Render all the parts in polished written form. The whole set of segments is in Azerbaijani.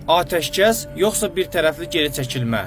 Ateşkəs yoxsa bir tərəfli geri çəkilmə?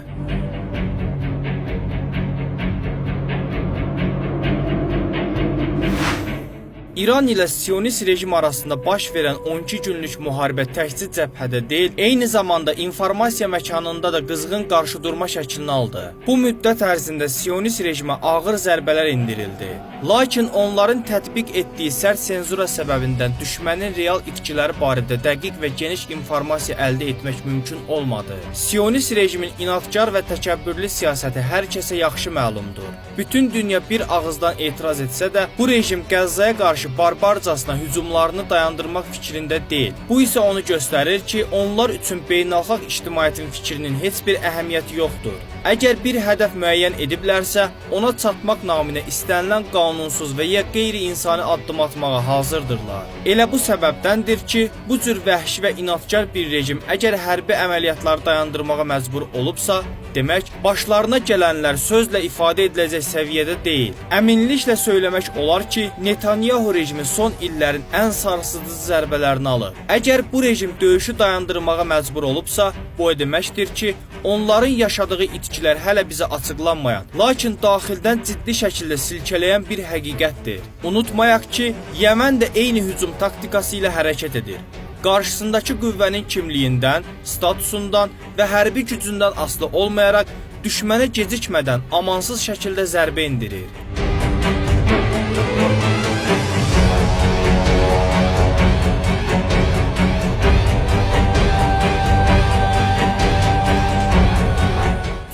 İran ilə Siyonist rejim arasında baş verən 12 günlük müharibə təkcə cəbhədə deyil, eyni zamanda informasiya məkanında da qızğın qarşıdurma şəklini aldı. Bu müddət ərzində Siyonist rejimə ağır zərbələr indirildi. Lakin onların tətbiq etdiyi sərt senzura səbəbindən düşmənin real itkiləri barədə dəqiq və geniş informasiya əldə etmək mümkün olmadı. Siyonist rejimin inadkar və təkəbbürlü siyasəti hər kəsə yaxşı məlumdur. Bütün dünya bir ağızdan etiraz etsə də, bu rejim Qəzzaya qarşı barbarcasına hücumlarını dayandırmaq fikrində deyil. Bu isə onu göstərir ki, onlar üçün beynəlxalq ictimaiyyətin fikrinin heç bir əhəmiyyəti yoxdur. Əgər bir hədəf müəyyən ediblərsə, ona çatmaq naminə istənilən qanunsuz və ya qeyri-insani addım atmağa hazırdırlar. Elə bu səbəbdəndir ki, bu cür vəhşi və inadkar bir rejim əgər hərbi əməliyyatları dayandırmağa məcbur olubsa, demək, başlarına gələnlər sözlə ifadə ediləcək səviyyədə deyil. Əminliklə söyləmək olar ki, Netanyahu rejimi son illərin ən sarsıdıcı zərbələrini alır. Əgər bu rejim döyüşü dayandırmağa məcbur olubsa, bu deməkdir ki, onların yaşadığı itkilər hələ bizə açıqlanmayan, lakin daxildən ciddi şəkildə silkələyən bir həqiqətdir. Unutmayaq ki, Yəmən də eyni hücum taktikası ilə hərəkət edir. Qarşısındakı qüvvənin kimliyindən, statusundan və hərbi gücündən asılı olmayaraq düşmənə gecikmədən amansız şəkildə zərbə indirir.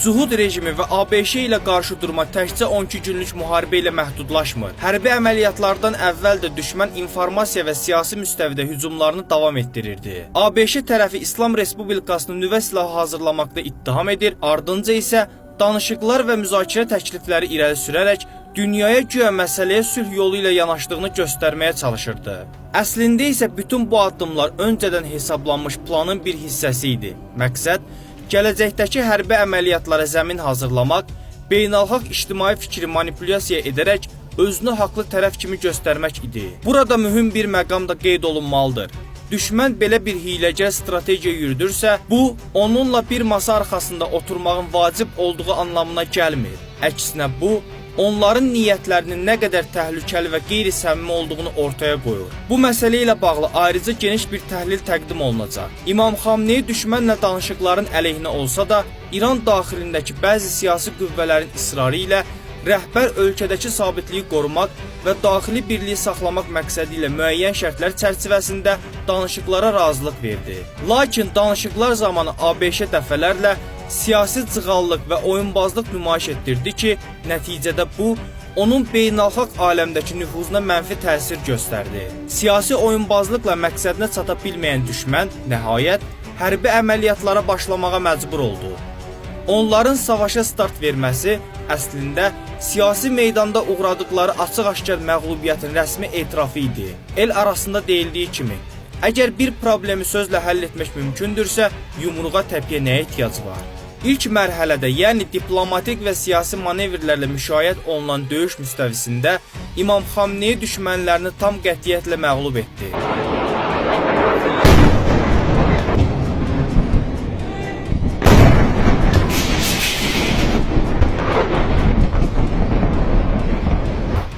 Cuhud rejimi və ABŞ ilə qarşı durma təkcə 12 günlük müharibə ilə məhdudlaşmır. Hərbi əməliyyatlardan əvvəl də düşmən informasiya və siyasi müstəvidə hücumlarını davam etdirirdi. ABŞ tərəfi İslam Respublikasını nüvə silahı hazırlamaqda ittiham edir, ardınca isə danışıqlar və müzakirə təklifləri irəli sürərək dünyaya güya məsələyə sülh yolu ilə yanaşdığını göstərməyə çalışırdı. Əslində isə bütün bu addımlar öncədən hesablanmış planın bir hissəsi idi. Məqsəd, gələcəkdəki hərbi əməliyyatlara zəmin hazırlamaq, beynəlxalq ictimai fikri manipulyasiya edərək özünü haqlı tərəf kimi göstərmək idi. Burada mühüm bir məqam da qeyd olunmalıdır. Düşmən belə bir hiyləgər strategiya yürüdürsə, bu, onunla bir masa arxasında oturmağın vacib olduğu anlamına gəlmir. Əksinə bu, onların niyyətlərinin nə qədər təhlükəli və qeyri-səmimi olduğunu ortaya qoyur. Bu məsələ ilə bağlı ayrıca geniş bir təhlil təqdim olunacaq. İmam Xamneyi düşmənlə danışıqların əleyhinə olsa da, İran daxilindəki bəzi siyasi qüvvələrin israrı ilə rəhbər ölkədəki sabitliyi qorumaq və daxili birliyi saxlamaq məqsədi ilə müəyyən şərtlər çərçivəsində danışıqlara razılıq verdi. Lakin danışıqlar zamanı ABŞ dəfələrlə siyasi cığallıq və oyunbazlıq nümayiş etdirdi ki, nəticədə bu, onun beynəlxalq aləmdəki nüfuzuna mənfi təsir göstərdi. Siyasi oyunbazlıqla məqsədinə çata bilməyən düşmən, nəhayət, hərbi əməliyyatlara başlamağa məcbur oldu. Onların savaşa start verməsi əslində siyasi meydanda uğradıqları açıq-aşkar məğlubiyyətin rəsmi etirafı idi. El arasında deyildiyi kimi, əgər bir problemi sözlə həll etmək mümkündürsə, yumruğa təpiyə nəyə ehtiyac var? İlk mərhələdə, yəni diplomatik və siyasi manevrlərlə müşayiət olunan döyüş müstəvisində İmam Xamneyi düşmənlərini tam qətiyyətlə məğlub etdi.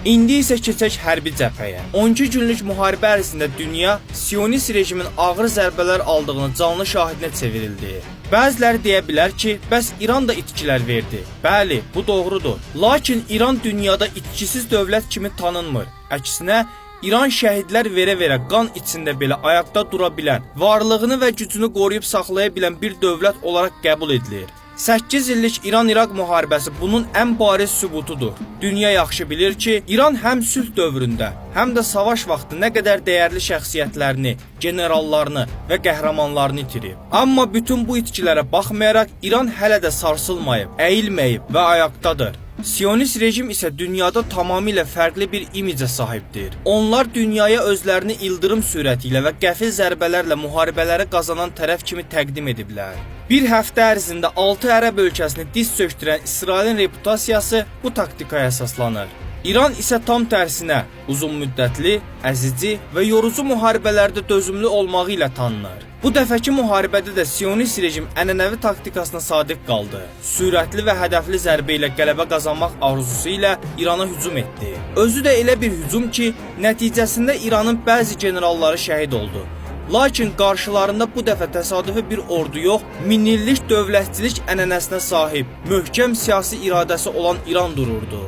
İndi isə keçək hərbi cəbhəyə. 12 günlük müharibə ərzində dünya Siyonist rejimin ağır zərbələr aldığını canlı şahidinə çevrildi. Bəziləri deyə bilər ki, bəs İran da itkilər verdi. Bəli, bu doğrudur. Lakin İran dünyada itkisiz dövlət kimi tanınmır. Əksinə, İran şəhidlər verə-verə qan içində belə ayaqda dura bilən, varlığını və gücünü qoruyub saxlaya bilən bir dövlət olaraq qəbul edilir. 8 illik İran-İraq müharibəsi bunun ən bariz sübutudur. Dünya yaxşı bilir ki, İran həm sülh dövründə, həm də savaş vaxtı nə qədər dəyərli şəxsiyyətlərini, generallarını və qəhrəmanlarını itirib. Amma bütün bu itkilərə baxmayaraq İran hələ də sarsılmayıb, əyilməyib və ayaqdadır. Siyonist rejim isə dünyada tamamilə fərqli bir imicə sahibdir. Onlar dünyaya özlərini ildırım sürəti ilə və qəfil zərbələrlə müharibələri qazanan tərəf kimi təqdim ediblər. Bir həftə ərzində 6 ərəb ölkəsini diz çökdürən İsrailin reputasiyası bu taktikaya əsaslanır. İran isə tam tərsinə uzun müddətli, əzici və yorucu müharibələrdə dözümlü olmağı ilə tanınır. Bu dəfəki müharibədə də Siyonist rejim ənənəvi taktikasına sadiq qaldı. Sürətli və hədəfli zərbə ilə qələbə qazanmaq arzusu ilə İrana hücum etdi. Özü də elə bir hücum ki, nəticəsində İranın bəzi generalları şəhid oldu. Lakin qarşılarında bu dəfə təsadüfi bir ordu yox, minillik dövlətçilik ənənəsinə sahib, möhkəm siyasi iradəsi olan İran dururdu.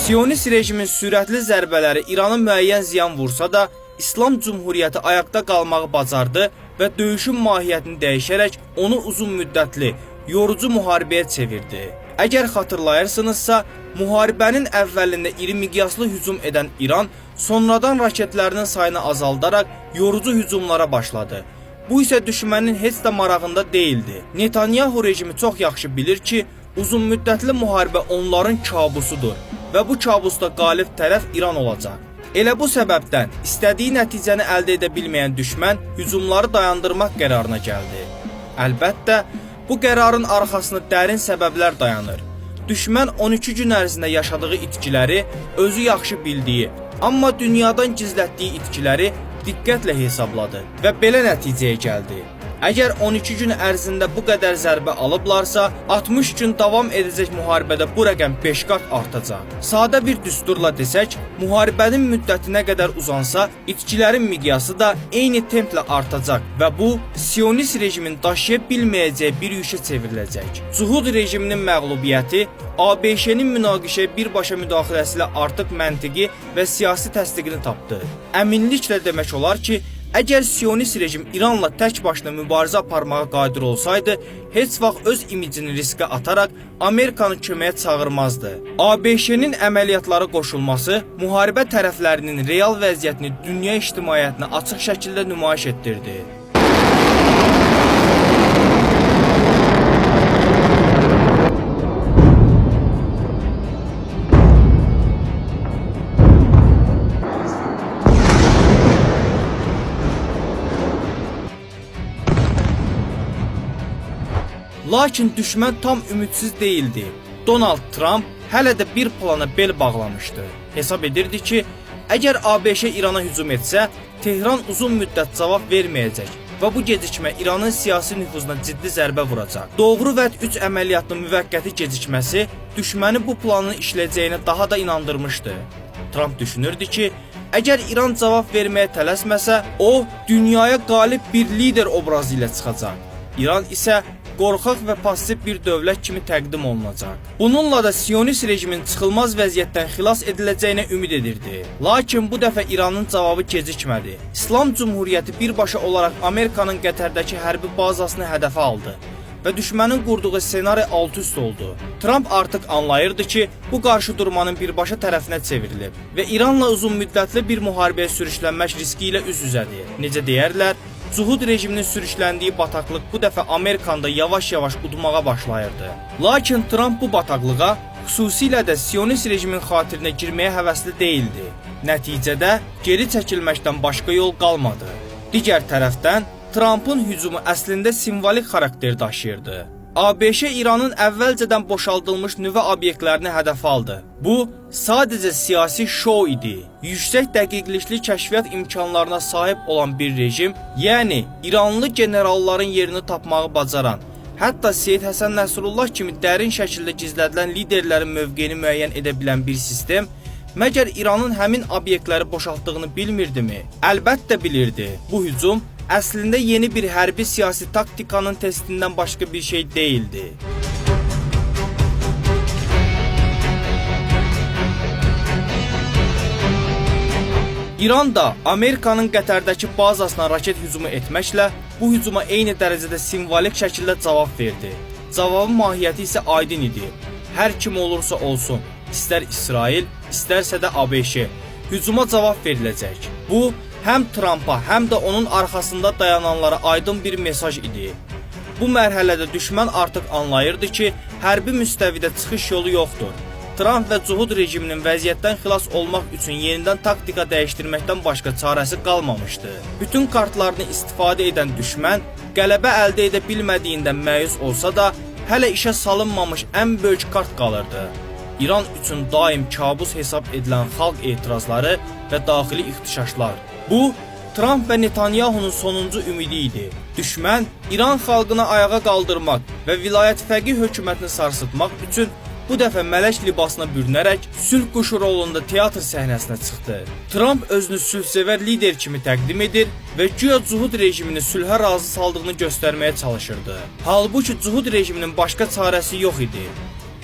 Siyonist rejimin sürətli zərbələri İranın müəyyən ziyan vursa da, İslam Cumhuriyyəti ayaqda qalmağı bacardı və döyüşün mahiyyətini dəyişərək onu uzun müddətli, yorucu müharibəyə çevirdi. Əgər xatırlayırsınızsa, müharibənin əvvəlində iri miqyaslı hücum edən İran sonradan raketlərinin sayını azaldaraq yorucu hücumlara başladı. Bu isə düşmənin heç də marağında deyildi. Netanyahu rejimi çox yaxşı bilir ki, uzun müddətli müharibə onların kabusudur və bu kabusda qalib tərəf İran olacaq. Elə bu səbəbdən istədiyi nəticəni əldə edə bilməyən düşmən hücumları dayandırmaq qərarına gəldi. Əlbəttə, bu qərarın arxasında dərin səbəblər dayanır. Düşmən 12 gün ərzində yaşadığı itkiləri, özü yaxşı bildiyi, amma dünyadan gizlətdiyi itkiləri diqqətlə hesabladı və belə nəticəyə gəldi. Əgər 12 gün ərzində bu qədər zərbə alıblarsa, 60 gün davam edəcək müharibədə bu rəqəm 5 qat artacaq. Sadə bir düsturla desək, müharibənin müddəti nə qədər uzansa, itkilərin miqyası da eyni templə artacaq və bu, Siyonist rejimin daşıya bilməyəcəyi bir yükə çevriləcək. Cuhud rejiminin məğlubiyyəti, ABŞ-nin münaqişəyə birbaşa müdaxiləsi ilə artıq məntiqi və siyasi təsdiqini tapdı. Əminliklə demək olar ki, əgər Siyonist rejim İranla tək başına mübarizə aparmağa qadir olsaydı, heç vaxt öz imicini riskə ataraq Amerikanı köməyə çağırmazdı. ABŞ-nin əməliyyatlara qoşulması müharibə tərəflərinin real vəziyyətini dünya ictimaiyyətinə açıq şəkildə nümayiş etdirdi. Lakin düşmən tam ümidsiz değildi. Donald Trump hələ də bir plana bel bağlamışdı. Hesab edirdi ki, əgər ABŞ İrana hücum etsə, Tehran uzun müddət cavab verməyəcək və bu gecikmə İranın siyasi nüfuzuna ciddi zərbə vuracaq. Doğru vəd 3 əməliyyatının müvəqqəti gecikməsi düşməni bu planın işləyəcəyinə daha da inandırmışdı. Trump düşünürdü ki, əgər İran cavab verməyə tələsməsə, o, dünyaya qalib bir lider obrazı ilə çıxacaq. İran isə qorxaq və passiv bir dövlət kimi təqdim olunacaq. Bununla da Siyonist rejimin çıxılmaz vəziyyətdən xilas ediləcəyinə ümid edirdi. Lakin bu dəfə İranın cavabı gecikmədi. İslam Cumhuriyyəti birbaşa olaraq Amerikanın Qətərdəki hərbi bazasını hədəfə aldı və düşmənin qurduğu senari alt-üst oldu. Trump artıq anlayırdı ki, bu qarşıdurmanın birbaşa tərəfinə çevrilib və İranla uzun müddətli bir müharibəyə sürüklənmək riski ilə üz-üzədir. Necə deyərlər, Cuhud rejiminin sürükləndiyi bataqlıq bu dəfə Amerikanda yavaş-yavaş udmağa başlayırdı. Lakin Trump bu bataqlığa, xüsusilə də Siyonist rejimin xatirinə girməyə həvəsli deyildi. Nəticədə geri çəkilməkdən başqa yol qalmadı. Digər tərəfdən, Trump'ın hücumu əslində simvolik xarakter daşıyırdı. ABŞ İranın əvvəlcədən boşaldılmış nüvə obyektlərini hədəfə aldı. Bu, sadəcə siyasi şou idi. Yüksək dəqiqlikli kəşfiyyat imkanlarına sahib olan bir rejim, yəni İranlı generalların yerini tapmağı bacaran, hətta Seyid Həsən Nəsrullah kimi dərin şəkildə gizlədilən liderlərin mövqeyini müəyyən edə bilən bir sistem, məgər İranın həmin obyektləri boşaltdığını bilmirdimi? Əlbəttə bilirdi. Bu hücum əslində yeni bir hərbi siyasi taktikanın testindən başqa bir şey değildi. İran da Amerikanın Qətərdəki bazasına raket hücumu etməklə bu hücuma eyni dərəcədə simvolik şəkildə cavab verdi. Cavabın mahiyyəti isə aydın idi. hər kim olursa olsun, istər İsrail, istərsə də ABŞ, hücuma cavab veriləcək. Bu, həm Trampa, həm də onun arxasında dayananlara aydın bir mesaj idi. Bu mərhələdə düşmən artıq anlayırdı ki, hərbi müstəvidə çıxış yolu yoxdur. Tramp və Cuhud rejiminin vəziyyətdən xilas olmaq üçün yenidən taktika dəyişdirməkdən başqa çarəsi qalmamışdı. Bütün kartlarını istifadə edən düşmən qələbə əldə edə bilmədiyindən məyus olsa da, hələ işə salınmamış ən böyük kart qalırdı. İran üçün daim kabus hesab edilən xalq etirazları və daxili ixtişaşlar. Bu, Tramp və Netanyahunun sonuncu ümidi idi. Düşmən İran xalqını ayağa qaldırmaq və vilayət fəqih hökumətini sarsıtmaq üçün bu dəfə mələk libasına bürünərək sülh quşu rolunda teatr səhnəsinə çıxdı. Tramp özünü sülhsevər lider kimi təqdim edir və güya Cuhud rejimini sülhə razı saldığını göstərməyə çalışırdı. Halbuki Cuhud rejiminin başqa çarəsi yox idi.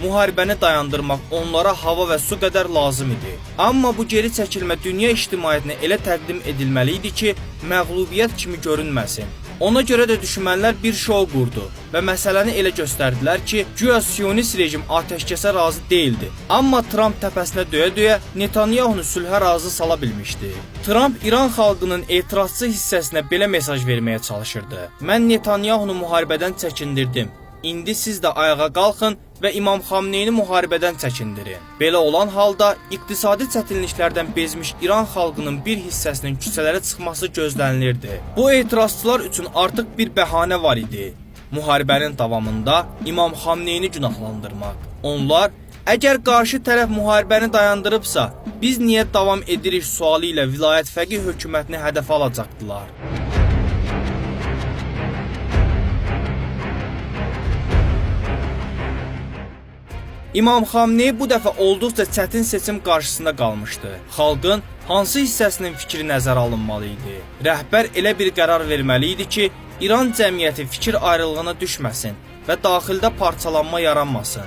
Müharibəni dayandırmaq onlara hava və su qədər lazım idi. Amma bu geri çəkilmə dünya ictimaiyyətinə elə təqdim edilməli idi ki, məğlubiyyət kimi görünməsin. Ona görə də düşmənlər bir şou qurdu və məsələni elə göstərdilər ki, güya Siyonist rejim atəşkəsə razı değildi. Amma Tramp təpəsinə döyə-döyə Netanyahunu sülhə razı sala bilmişdi. Tramp İran xalqının etirazçı hissəsinə belə mesaj verməyə çalışırdı. Mən Netanyahunu müharibədən çəkindirdim. İndi siz də ayağa qalxın və İmam Xamneyni müharibədən çəkindirin. Belə olan halda iqtisadi çətinliklərdən bezmiş İran xalqının bir hissəsinin küçələrə çıxması gözlənilirdi. Bu etirazçılar üçün artıq bir bəhanə var idi. Müharibənin davamında İmam Xamneyni günahlandırmaq. Onlar, əgər qarşı tərəf müharibəni dayandırıbsa, biz niyə davam edirik sualı ilə vilayət fəqih hökumətini hədəfə alacaqdılar. İmam Xamneyi bu dəfə olduqca çətin seçim qarşısında qalmışdı. Xalqın hansı hissəsinin fikri nəzərə alınmalı idi? Rəhbər elə bir qərar verməli idi ki, İran cəmiyyəti fikir ayrılığına düşməsin və daxildə parçalanma yaranmasın.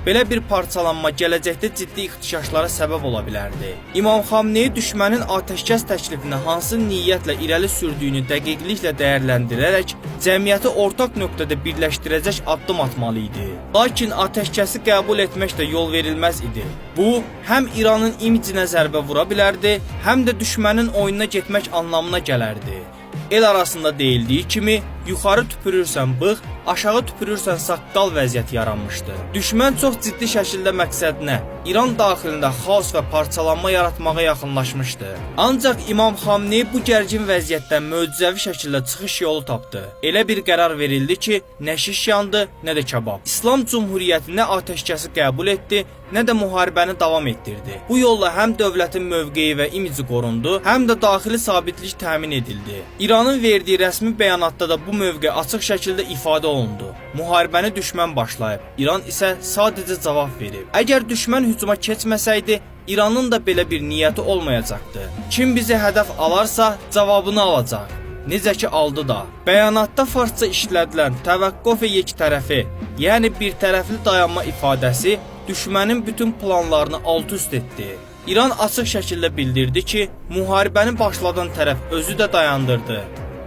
Belə bir parçalanma gələcəkdə ciddi ixtişaşlara səbəb ola bilərdi. İmam Xamneyi düşmənin atəşkəs təklifini hansı niyyətlə irəli sürdüyünü dəqiqliklə dəyərləndirərək cəmiyyəti ortaq nöqtədə birləşdirəcək addım atmalı idi. Lakin atəşkəsi qəbul etmək də yol verilməz idi. Bu, həm İranın imicinə zərbə vura bilərdi, həm də düşmənin oyununa getmək anlamına gələrdi. El arasında deyildiyi kimi, yuxarı tüpürürsən bığ, aşağı tüpürürsən saqqal vəziyyəti yaranmışdı. Düşmən çox ciddi şəkildə məqsədinə, İran daxilində xaos və parçalanma yaratmağa yaxınlaşmışdı. Ancaq İmam Xamneyi bu gərgin vəziyyətdən möcüzəvi şəkildə çıxış yolu tapdı. Elə bir qərar verildi ki, nə şiş yandı, nə də kabab. İslam Cumhuriyyəti nə atəşkəsi qəbul etdi, nə də müharibəni davam etdirdi. Bu yolla həm dövlətin mövqeyi və imici qorundu, həm də daxili sabitlik təmin edildi. İranın verdiyi rəsmi bəyanatda da bu mövqe açıq şəkildə ifadə olundu. Müharibəni düşmən başlayıb, İran isə sadəcə cavab verib. Əgər düşmən hücuma keçməsəydi, İranın da belə bir niyyəti olmayacaqdı. Kim bizi hədəf alarsa, cavabını alacaq. Necə ki aldı da. Bəyanatda farsça işlədilən təvəqqüf yekitərəfi, yəni bir tərəfli dayanma ifadəsi düşmənin bütün planlarını alt-üst etdi. İran açıq şəkildə bildirdi ki, müharibəni başladan tərəf özü də dayandırdı.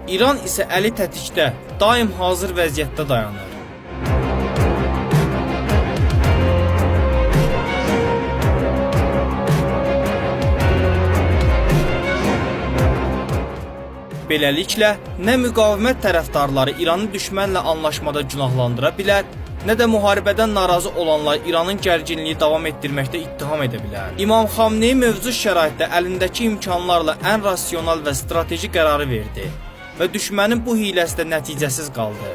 İran isə əli tətikdə, daim hazır vəziyyətdə dayanır. Beləliklə, nə müqavimət tərəfdarları İranı düşmənlə anlaşmada günahlandıra bilər, nə də müharibədən narazı olanlar İranın gərginliyi davam etdirməkdə ittiham edə bilər. İmam Xamneyi mövcud şəraitdə əlindəki imkanlarla ən rasional və strateji qərarı verdi və düşmənin bu hiləsi də nəticəsiz qaldı.